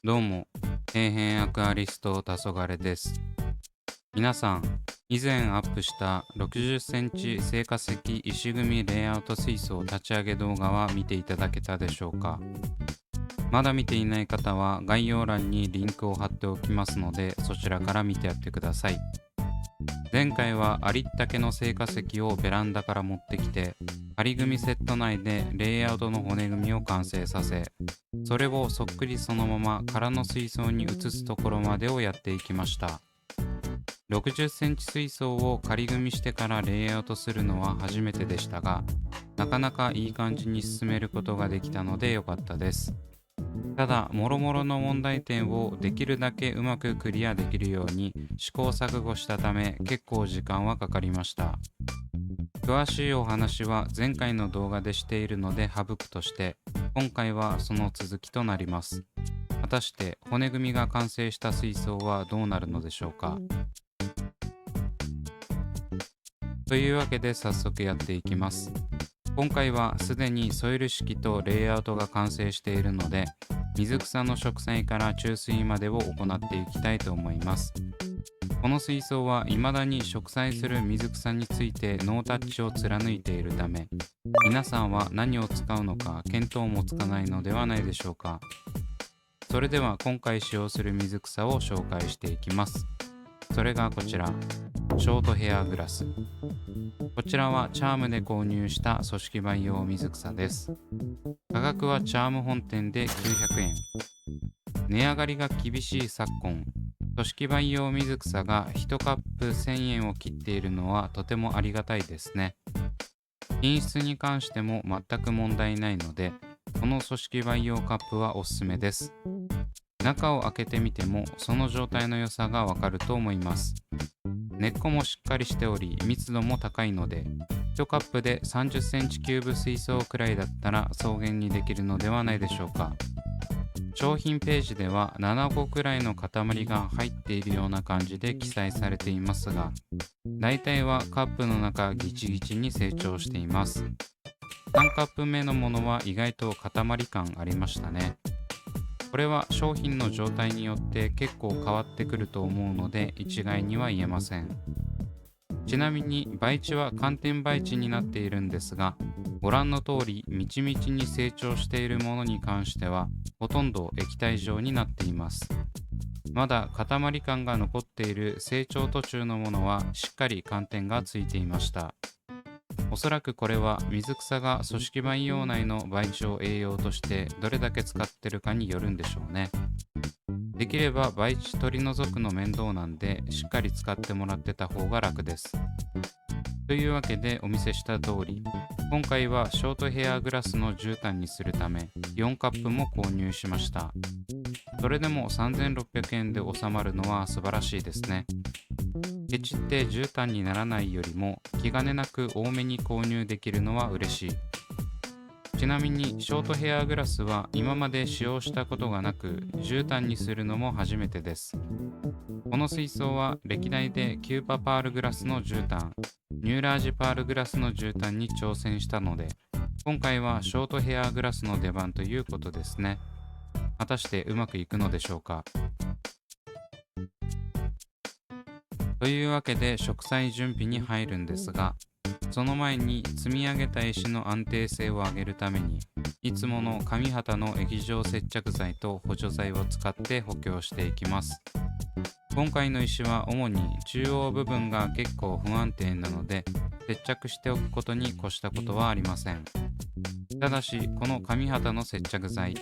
どうも、底辺アクアリスト黄昏です。皆さん、以前アップした60センチ成果石石組みレイアウト水槽立ち上げ動画は見ていただけたでしょうか。まだ見ていない方は概要欄にリンクを貼っておきますので、そちらから見てやってください。前回はありったけの成果石をベランダから持ってきて、仮組みセット内でレイアウトの骨組みを完成させ、それをそっくりそのまま空の水槽に移すところまでをやっていきました。60センチ水槽を仮組みしてからレイアウトするのは初めてでしたが、なかなかいい感じに進めることができたので良かったです。ただ、もろもろの問題点をできるだけうまくクリアできるように試行錯誤したため、結構時間はかかりました。詳しいお話は前回の動画でしているので省くとして、今回はその続きとなります。果たして骨組みが完成した水槽はどうなるのでしょうか。というわけで早速やっていきます。今回はすでにソイル式とレイアウトが完成しているので、水草の植栽から注水までを行っていきたいと思います。この水槽は未だに植栽する水草についてノータッチを貫いているため、皆さんは何を使うのか見当もつかないのではないでしょうか。それでは今回使用する水草を紹介していきます。それがこちら、ショートヘアグラス。こちらはチャームで購入した組織培養水草です。価格はチャーム本店で900円。値上がりが厳しい昨今、組織培養水草が1カップ1000円を切っているのはとてもありがたいですね。品質に関しても全く問題ないので、この組織培養カップはおすすめです。中を開けてみてもその状態の良さがわかると思います。根っこもしっかりしており密度も高いので、1カップで30センチキューブ水槽くらいだったら草原にできるのではないでしょうか。商品ページでは7個くらいの塊が入っているような感じで記載されていますが、大体はカップの中ギチギチに成長しています。3カップ目のものは意外と塊感ありましたね。これは商品の状態によって結構変わってくると思うので一概には言えません。ちなみに培地は寒天培地になっているんですが、ご覧の通りみちみちに成長しているものに関してはほとんど液体状になっています。まだ塊感が残っている成長途中のものはしっかり寒天がついていました。おそらくこれは水草が組織培養内の培地を栄養としてどれだけ使ってるかによるんでしょうね。できれば培地取り除くの面倒なんでしっかり使ってもらってた方が楽です。というわけでお見せした通り、今回はショートヘアグラスの絨毯にするため4カップも購入しました。それでも3600円で収まるのは素晴らしいですね。ケチって絨毯にならないよりも気兼ねなく多めに購入できるのは嬉しい。ちなみにショートヘアグラスは今まで使用したことがなく、絨毯にするのも初めてです。この水槽は歴代でキューパパールグラスの絨毯、ニューラージパールグラスの絨毯に挑戦したので、今回はショートヘアグラスの出番ということですね。果たしてうまくいくのでしょうか。というわけで植栽準備に入るんですが、その前に積み上げた石の安定性を上げるために、いつもの紙旗の液状接着剤と補助剤を使って補強していきます。今回の石は主に中央部分が結構不安定なので、接着しておくことに越したことはありません。ただし、この紙旗の接着剤、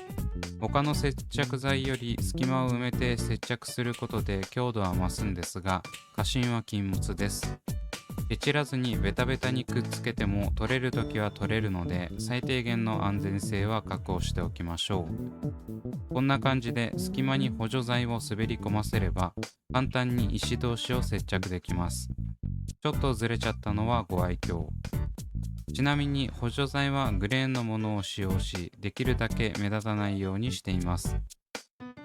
他の接着剤より隙間を埋めて接着することで強度は増すんですが、過信は禁物です。ケチらずにベタベタにくっつけても取れるときは取れるので、最低限の安全性は確保しておきましょう。こんな感じで隙間に補助剤を滑り込ませれば簡単に石同士を接着できます。ちょっとずれちゃったのはご愛嬌。ちなみに補助剤はグレーのものを使用し、できるだけ目立たないようにしています。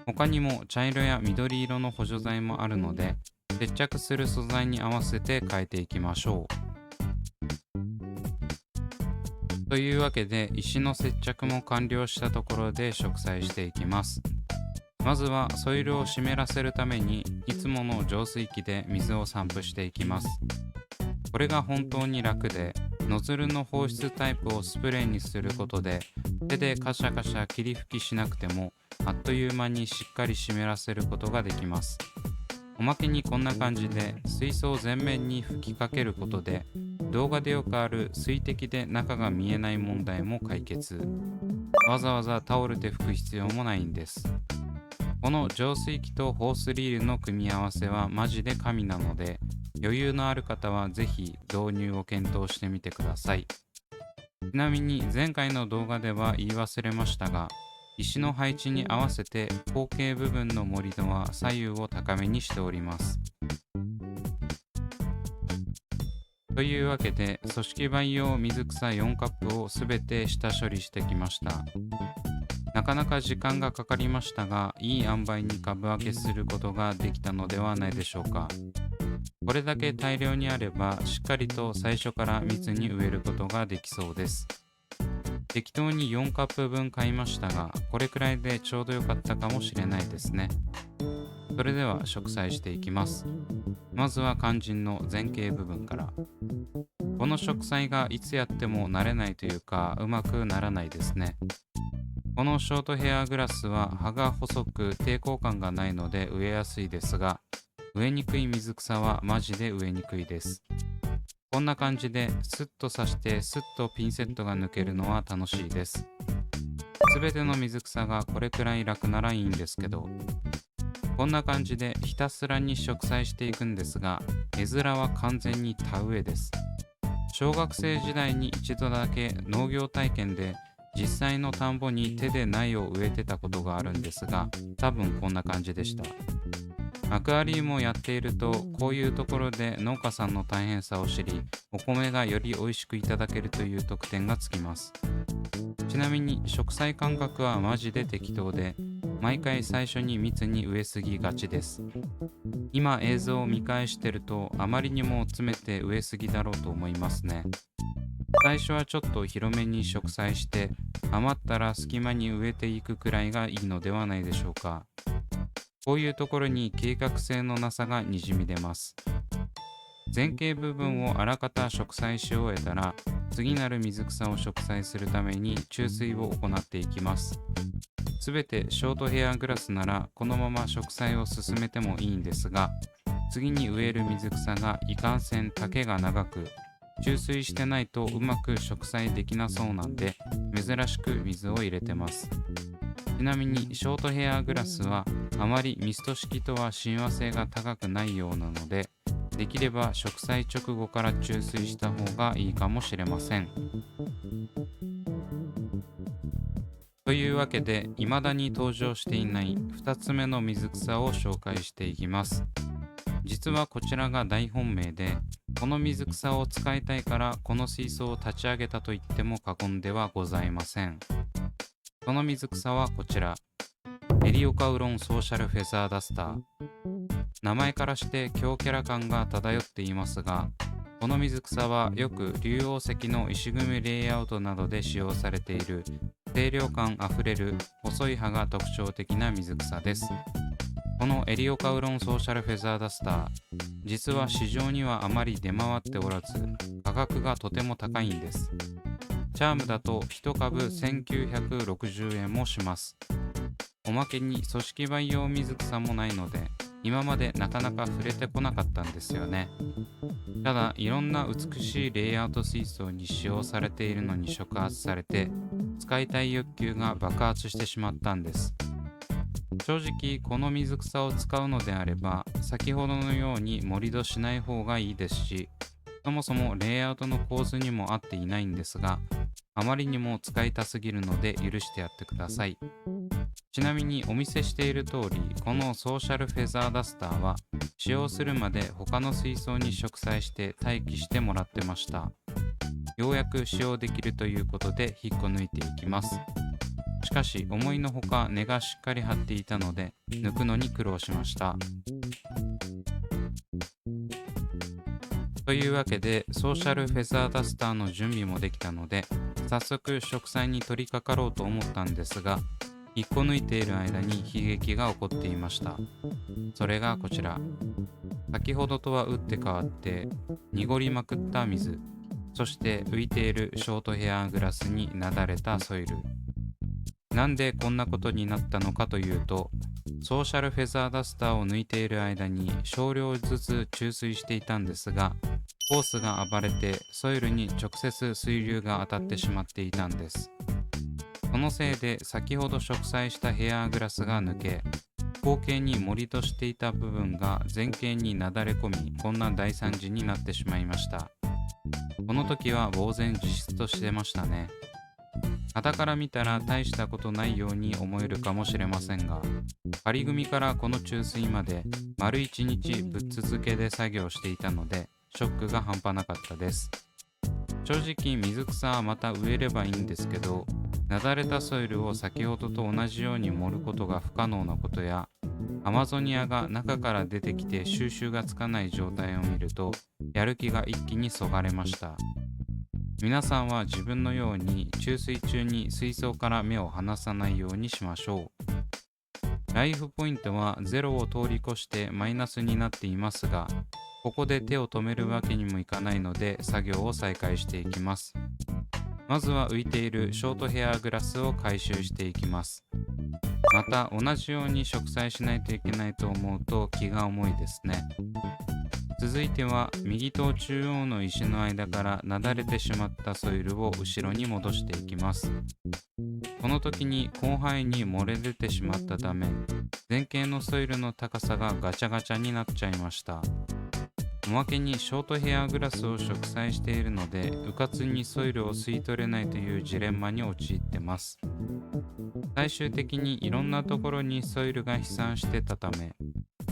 他にも茶色や緑色の補助剤もあるので、接着する素材に合わせて変えていきましょう。というわけで石の接着も完了したところで植栽していきます。まずはソイルを湿らせるためにいつもの浄水器で水を散布していきます。これが本当に楽で、ノズルの放出タイプをスプレーにすることで手でカシャカシャ霧吹きしなくてもあっという間にしっかり湿らせることができます。おまけにこんな感じで水槽全面に吹きかけることで動画でよくある水滴で中が見えない問題も解決。わざわざタオルで拭く必要もないんです。この浄水器とホースリールの組み合わせはマジで神なので、余裕のある方はぜひ導入を検討してみてください。ちなみに前回の動画では言い忘れましたが、石の配置に合わせて後傾部分の盛り土は左右を高めにしております。というわけで組織培養水草4カップをすべて下処理してきました。なかなか時間がかかりましたが、いい塩梅に株分けすることができたのではないでしょうか。これだけ大量にあればしっかりと最初から密に植えることができそうです。適当に4カップ分買いましたが、これくらいでちょうど良かったかもしれないですね。それでは植栽していきます。まずは肝心の前茎部分から。この植栽がいつやっても慣れないというかうまくならないですね。このショートヘアグラスは葉が細く抵抗感がないので植えやすいですが、植えにくい水草はマジで植えにくいです。こんな感じでスッと刺してスッとピンセットが抜けるのは楽しいです。すべての水草がこれくらい楽ならいいんですけど、こんな感じでひたすらに植栽していくんですが、絵面は完全に田植えです。小学生時代に一度だけ農業体験で実際の田んぼに手で苗を植えてたことがあるんですが、多分こんな感じでした。アクアリウムをやっているとこういうところで農家さんの大変さを知り、お米がより美味しくいただけるという特典がつきます。ちなみに植栽間隔はマジで適当で、毎回最初に密に植えすぎがちです。今映像を見返してるとあまりにも詰めて植えすぎだろうと思いますね。最初はちょっと広めに植栽して余ったら隙間に植えていくくらいがいいのではないでしょうか。こういうところに計画性のなさがにじみ出ます。前茎部分をあらかた植栽し終えたら、次なる水草を植栽するために注水を行っていきます。すべてショートヘアグラスならこのまま植栽を進めてもいいんですが、次に植える水草がいかんせん丈が長く、注水してないとうまく植栽できなそうなんで、珍しく水を入れてます。ちなみにショートヘアグラスはあまりミスト式とは親和性が高くないようなので、できれば植栽直後から注水した方がいいかもしれません。というわけで、未だに登場していない2つ目の水草を紹介していきます。実はこちらが大本命で、この水草を使いたいからこの水槽を立ち上げたと言っても過言ではございません。その水草はこちら、エリオカウロンソーシャルフェザーダスター。名前からして強キャラ感が漂っていますが、この水草はよく竜王石の石組みレイアウトなどで使用されている清涼感あふれる細い葉が特徴的な水草です。このエリオカウロンソーシャルフェザーダスター、実は市場にはあまり出回っておらず、価格がとても高いんです。チャームだと1株1960円もします。おまけに組織培養水草もないので、今までなかなか触れてこなかったんですよね。ただ、いろんな美しいレイアウト水槽に使用されているのに触発されて、使いたい欲求が爆発してしまったんです。正直、この水草を使うのであれば、先ほどのように盛り土しない方がいいですし、そもそもレイアウトの構図にも合っていないんですが、あまりにも使いたすぎるので許してやってください。ちなみにお見せしている通り、このソーシャルフェザーダスターは使用するまで他の水槽に植栽して待機してもらってました。ようやく使用できるということで引っこ抜いていきます。しかし思いのほか根がしっかり張っていたので抜くのに苦労しました。というわけでソーシャルフェザーダスターの準備もできたので、早速植栽に取り掛かろうと思ったんですが、引っこ抜いている間に悲劇が起こっていました。それがこちら。先ほどとは打って変わって濁りまくった水、そして浮いているショートヘアグラスになだれたソイル。なんでこんなことになったのかというと、ソーシャルフェザーダスターを抜いている間に少量ずつ注水していたんですが、ホースが暴れてソイルに直接水流が当たってしまっていたんです。そのせいで先ほど植栽したヘアグラスが抜け、後傾に盛りとしていた部分が前傾になだれ込み、こんな大惨事になってしまいました。この時は呆然自失としてましたね。傍から見たら大したことないように思えるかもしれませんが、仮組からこの注水まで丸1日ぶっ続けで作業していたので、ショックが半端なかったです。正直水草はまた植えればいいんですけど、なだれたソイルを先ほどと同じように盛ることが不可能なことや、アマゾニアが中から出てきて収集がつかない状態を見ると、やる気が一気にそがれました。皆さんは自分のように注水中に水槽から目を離さないようにしましょう。ライフポイントは0を通り越してマイナスになっていますが、ここで手を止めるわけにもいかないので作業を再開していきます。まずは浮いているショートヘアグラスを回収していきます。また同じように植栽しないといけないと思うと気が重いですね。続いては右と中央の石の間からなだれてしまったソイルを後ろに戻していきます。この時に広範囲に漏れ出てしまったため、前傾のソイルの高さがガチャガチャになっちゃいました。おまけにショートヘアグラスを植栽しているので、うかつにソイルを吸い取れないというジレンマに陥ってます。最終的にいろんなところにソイルが飛散してたため、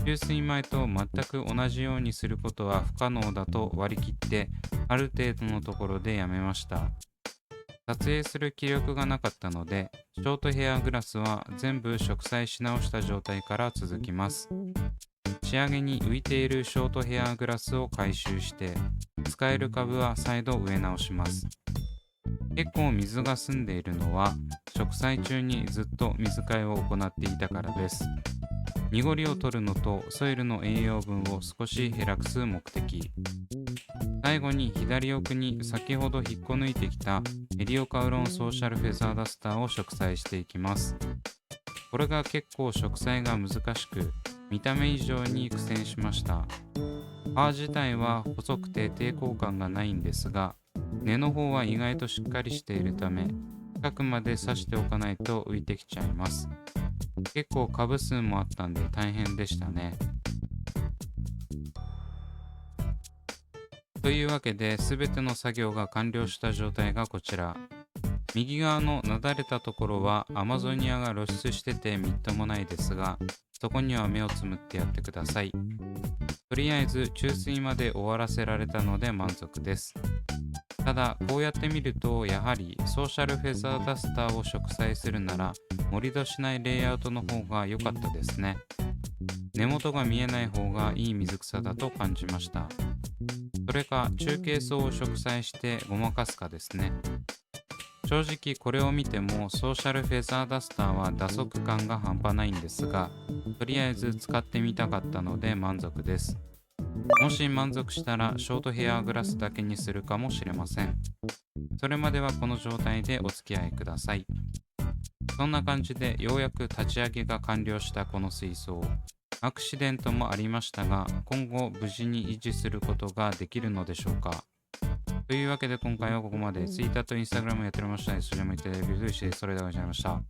注水前と全く同じようにすることは不可能だと割り切って、ある程度のところでやめました。撮影する気力がなかったので、ショートヘアグラスは全部植栽し直した状態から続きます。仕上げに浮いているショートヘアグラスを回収して、使える株は再度植え直します。結構水が澄んでいるのは、植栽中にずっと水替えを行っていたからです。濁りを取るのとソイルの栄養分を少し減らす目的。最後に左奥に先ほど引っこ抜いてきたエリオカウロンソーシャルフェザーダスターを植栽していきます。これが結構植栽が難しく、見た目以上に苦戦しました。葉自体は細くて抵抗感がないんですが、根の方は意外としっかりしているため、近くまで刺しておかないと浮いてきちゃいます。結構株数もあったんで大変でしたね。というわけで全ての作業が完了した状態がこちら。右側のなだれたところはアマゾニアが露出しててみっともないですが、そこには目をつむってやってください。とりあえず注水まで終わらせられたので満足です。ただこうやって見ると、やはりソーシャルフェザーダスターを植栽するなら盛り土しないレイアウトの方が良かったですね。根元が見えない方がいい水草だと感じました。それか中継層を植栽してごまかすかですね。正直これを見てもソーシャルフェザーダスターは打足感が半端ないんですが、とりあえず使ってみたかったので満足です。もし満足したらショートヘアグラスだけにするかもしれません。それまではこの状態でお付き合いください。そんな感じでようやく立ち上げが完了したこの水槽。アクシデントもありましたが、今後無事に維持することができるのでしょうか。というわけで今回はここまで。Twitter と Instagram やっておりましたので、それもいただいていると一緒です。それではございました。